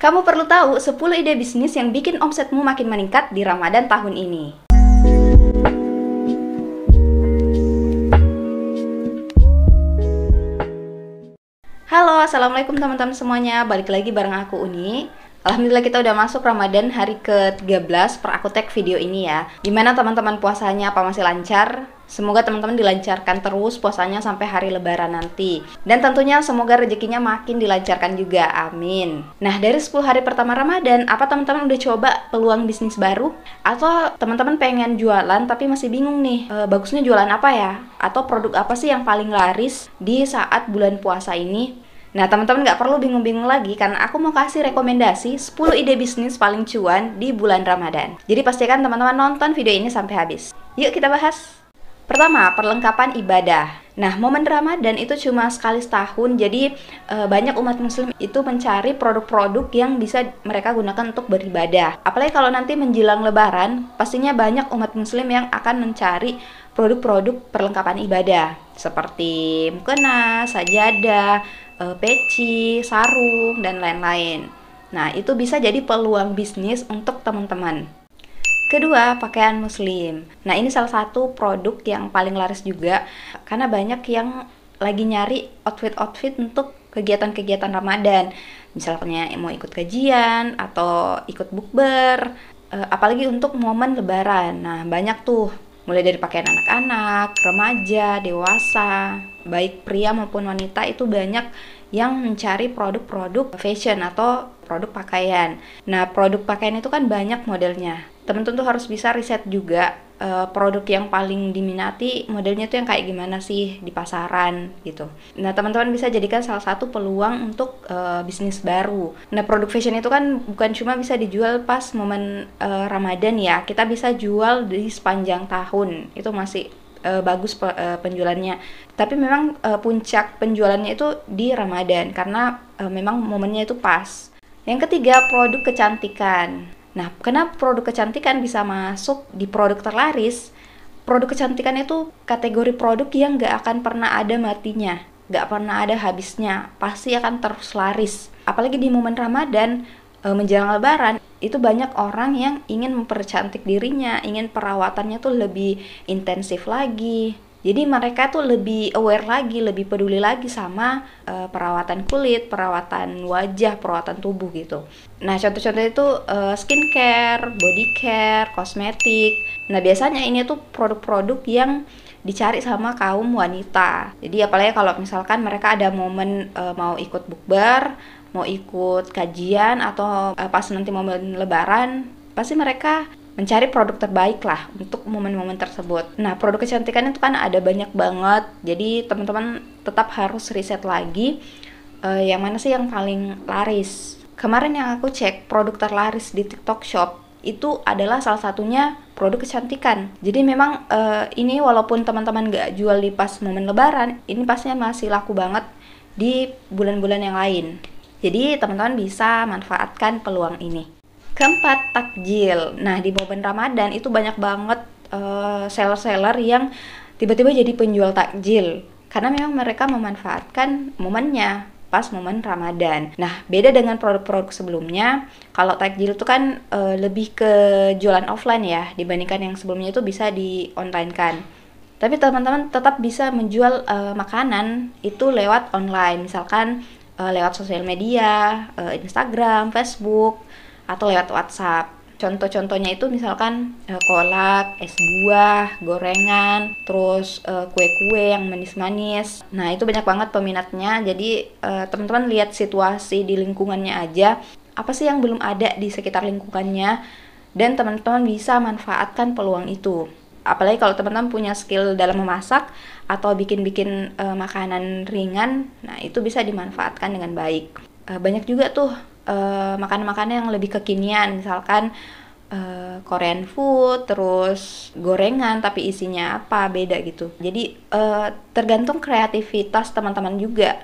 Kamu perlu tahu 10 ide bisnis yang bikin omsetmu makin meningkat di Ramadan tahun ini. Halo, assalamualaikum teman-teman semuanya. Balik lagi bareng aku Uni. Alhamdulillah kita udah masuk Ramadan hari ke-13 per aku tag video ini ya. Gimana teman-teman puasanya, apa masih lancar? Semoga teman-teman dilancarkan terus puasanya sampai hari lebaran nanti. Dan tentunya semoga rezekinya makin dilancarkan juga, amin. Nah, dari 10 hari pertama Ramadan, apa teman-teman udah coba peluang bisnis baru? Atau teman-teman pengen jualan tapi masih bingung nih, bagusnya jualan apa ya? Atau produk apa sih yang paling laris di saat bulan puasa ini? Nah, teman-teman nggak perlu bingung-bingung lagi karena aku mau kasih rekomendasi 10 ide bisnis paling cuan di bulan Ramadan. Jadi pastikan teman-teman nonton video ini sampai habis. Yuk kita bahas. Pertama, perlengkapan ibadah. Nah, momen Ramadan itu cuma sekali setahun, jadi banyak umat muslim itu mencari produk-produk yang bisa mereka gunakan untuk beribadah. Apalagi kalau nanti menjelang lebaran, pastinya banyak umat muslim yang akan mencari produk-produk perlengkapan ibadah seperti mukena, sajadah, peci, sarung, dan lain-lain. Nah, itu bisa jadi peluang bisnis untuk teman-teman. Kedua, pakaian muslim. Nah, ini salah satu produk yang paling laris juga karena banyak yang lagi nyari outfit-outfit untuk kegiatan-kegiatan Ramadan. Misalnya mau ikut kajian atau ikut bukber, apalagi untuk momen lebaran. Nah, banyak tuh, mulai dari pakaian anak-anak, remaja, dewasa, baik pria maupun wanita itu banyak yang mencari produk-produk fashion atau produk pakaian. Nah, produk pakaian itu kan banyak modelnya. Teman-teman tuh harus bisa riset juga produk yang paling diminati modelnya tuh yang kayak gimana sih di pasaran gitu. Nah, teman-teman bisa jadikan salah satu peluang untuk bisnis baru. Nah, produk fashion itu kan bukan cuma bisa dijual pas momen Ramadan ya. Kita bisa jual di sepanjang tahun. Itu masih bagus penjualannya. Tapi memang puncak penjualannya itu di Ramadan karena memang momennya itu pas. Yang ketiga, produk kecantikan. Nah, kenapa produk kecantikan bisa masuk di produk terlaris? Produk kecantikan itu kategori produk yang nggak akan pernah ada matinya, nggak pernah ada habisnya, pasti akan terus laris. Apalagi di momen Ramadan, menjelang lebaran, itu banyak orang yang ingin mempercantik dirinya, ingin perawatannya tuh lebih intensif lagi. Jadi mereka tuh lebih aware lagi, lebih peduli lagi sama perawatan kulit, perawatan wajah, perawatan tubuh gitu. Nah, contoh-contohnya itu skincare, body care, kosmetik. Nah, biasanya ini tuh produk-produk yang dicari sama kaum wanita. Jadi apalagi kalau misalkan mereka ada momen mau ikut bukber, mau ikut kajian, atau pas nanti momen lebaran, pasti mereka mencari produk terbaik lah untuk momen-momen tersebut. Nah, produk kecantikan itu kan ada banyak banget, jadi teman-teman tetap harus riset lagi yang mana sih yang paling laris. Kemarin yang aku cek, produk terlaris di TikTok Shop itu adalah salah satunya produk kecantikan. Jadi memang ini walaupun teman-teman gak jual di pas momen lebaran, ini pastinya masih laku banget di bulan-bulan yang lain. Jadi teman-teman bisa manfaatkan peluang ini. Keempat, takjil. Nah, di momen Ramadan itu banyak banget seller-seller yang tiba-tiba jadi penjual takjil karena memang mereka memanfaatkan momennya pas momen Ramadan. Nah, beda dengan produk-produk sebelumnya. Kalau takjil itu kan lebih ke jualan offline ya, dibandingkan yang sebelumnya itu bisa di online kan. Tapi teman-teman tetap bisa menjual makanan itu lewat online, misalkan lewat sosial media, Instagram, Facebook, atau lewat WhatsApp. Contoh-contohnya itu misalkan kolak, es buah, gorengan, terus kue-kue yang manis-manis. Nah, itu banyak banget peminatnya. Jadi teman-teman lihat situasi di lingkungannya aja, apa sih yang belum ada di sekitar lingkungannya, dan teman-teman bisa manfaatkan peluang itu. Apalagi kalau teman-teman punya skill dalam memasak atau bikin-bikin makanan ringan, nah itu bisa dimanfaatkan dengan baik. Banyak juga tuh makanan-makanan yang lebih kekinian, misalkan Korean food, terus gorengan tapi isinya apa, beda gitu. Jadi tergantung kreativitas teman-teman juga.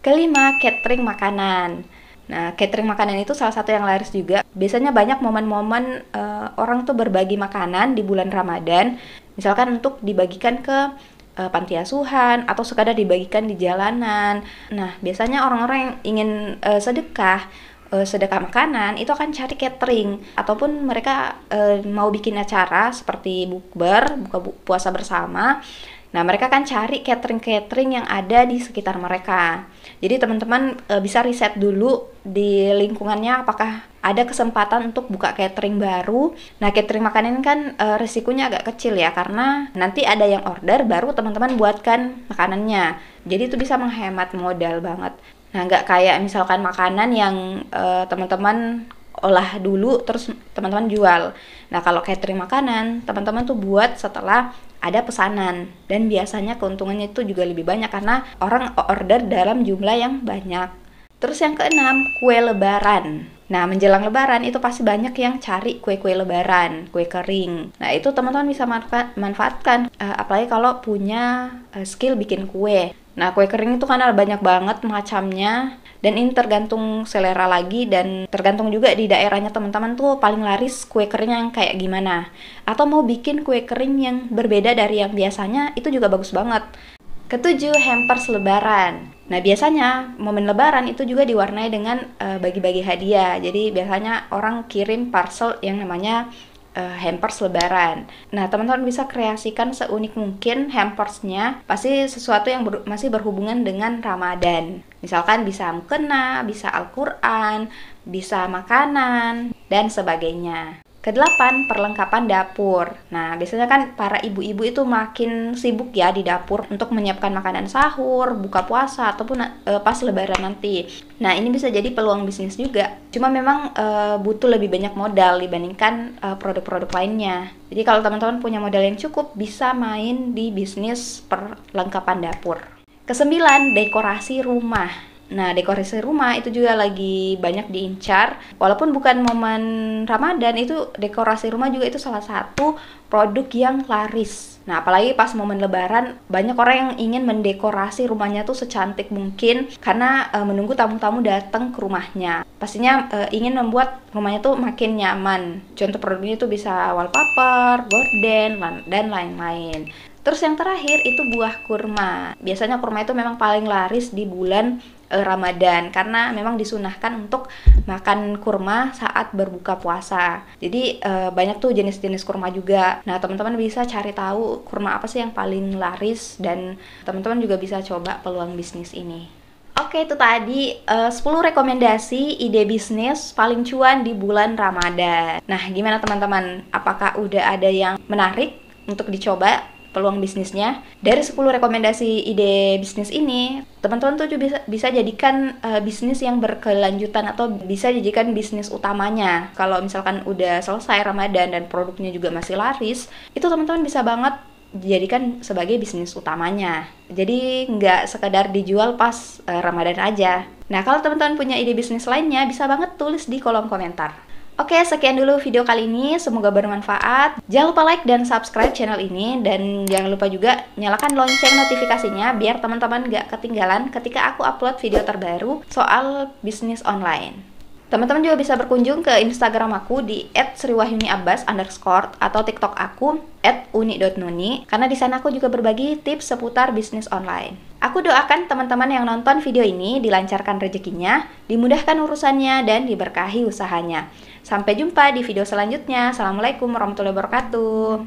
Kelima, catering makanan. Nah, catering makanan itu salah satu yang laris juga. Biasanya banyak momen-momen orang tuh berbagi makanan di bulan Ramadan, misalkan untuk dibagikan ke panti asuhan atau sekadar dibagikan di jalanan. Nah, biasanya orang-orang yang ingin sedekah sedekah makanan itu akan cari catering, ataupun mereka mau bikin acara seperti bukber, buka puasa bersama. Nah, mereka kan cari catering-catering yang ada di sekitar mereka. Jadi teman-teman bisa riset dulu di lingkungannya apakah ada kesempatan untuk buka catering baru. Nah, catering makanan kan resikonya agak kecil ya, karena nanti ada yang order baru teman-teman buatkan makanannya. Jadi itu bisa menghemat modal banget. Nah, nggak kayak misalkan makanan yang teman-teman olah dulu terus teman-teman jual. Nah, kalau catering makanan, teman-teman tuh buat setelah ada pesanan, dan biasanya keuntungannya itu juga lebih banyak karena orang order dalam jumlah yang banyak. Terus yang keenam, kue lebaran. Nah, menjelang lebaran itu pasti banyak yang cari kue-kue lebaran, kue kering. Nah, itu teman-teman bisa manfaatkan, apalagi kalau punya skill bikin kue. Nah, kue kering itu kan ada banyak banget macamnya, dan ini tergantung selera lagi, dan tergantung juga di daerahnya teman-teman tuh paling laris kue kering yang kayak gimana. Atau mau bikin kue kering yang berbeda dari yang biasanya, itu juga bagus banget. Ketujuh, hampers lebaran. Nah, biasanya momen lebaran itu juga diwarnai dengan bagi-bagi hadiah. Jadi biasanya orang kirim parcel yang namanya hampers lebaran. Nah, teman-teman bisa kreasikan seunik mungkin hampersnya, pasti sesuatu yang masih berhubungan dengan Ramadan. Misalkan bisa mukena, bisa Al-Quran, bisa makanan, dan sebagainya. Kedelapan, perlengkapan dapur. Nah, biasanya kan para ibu-ibu itu makin sibuk ya di dapur untuk menyiapkan makanan sahur, buka puasa, ataupun pas lebaran nanti. Nah, ini bisa jadi peluang bisnis juga. Cuma memang butuh lebih banyak modal dibandingkan produk-produk lainnya. Jadi kalau teman-teman punya modal yang cukup, bisa main di bisnis perlengkapan dapur. Kesembilan, dekorasi rumah. Nah, dekorasi rumah itu juga lagi banyak diincar. Walaupun bukan momen Ramadan, itu dekorasi rumah juga itu salah satu produk yang laris. Nah, apalagi pas momen lebaran, banyak orang yang ingin mendekorasi rumahnya tuh secantik mungkin karena menunggu tamu-tamu datang ke rumahnya. Pastinya ingin membuat rumahnya tuh makin nyaman. Contoh produknya itu bisa wallpaper, gorden, dan lain-lain. Terus yang terakhir itu buah kurma. Biasanya kurma itu memang paling laris di bulan Ramadan karena memang disunahkan untuk makan kurma saat berbuka puasa. Jadi banyak tuh jenis-jenis kurma juga. Nah, teman-teman bisa cari tahu kurma apa sih yang paling laris, dan teman-teman juga bisa coba peluang bisnis ini. Oke, itu tadi 10 rekomendasi ide bisnis paling cuan di bulan Ramadan. Nah, gimana teman-teman? Apakah udah ada yang menarik untuk dicoba peluang bisnisnya? Dari 10 rekomendasi ide bisnis ini, teman-teman tuh juga bisa jadikan bisnis yang berkelanjutan, atau bisa jadikan bisnis utamanya. Kalau misalkan udah selesai Ramadan dan produknya juga masih laris, itu teman-teman bisa banget dijadikan sebagai bisnis utamanya. Jadi nggak sekedar dijual pas Ramadan aja. Nah, kalau teman-teman punya ide bisnis lainnya, bisa banget tulis di kolom komentar. Oke, sekian dulu video kali ini, semoga bermanfaat. Jangan lupa like dan subscribe channel ini, dan jangan lupa juga nyalakan lonceng notifikasinya biar teman-teman gak ketinggalan ketika aku upload video terbaru soal bisnis online. Teman-teman juga bisa berkunjung ke Instagram aku di @sriwahyuniabbas_ atau TikTok aku @uni.nuni, karena di sana aku juga berbagi tips seputar bisnis online. Aku doakan teman-teman yang nonton video ini dilancarkan rezekinya, dimudahkan urusannya, dan diberkahi usahanya. Sampai jumpa di video selanjutnya. Assalamualaikum warahmatullahi wabarakatuh.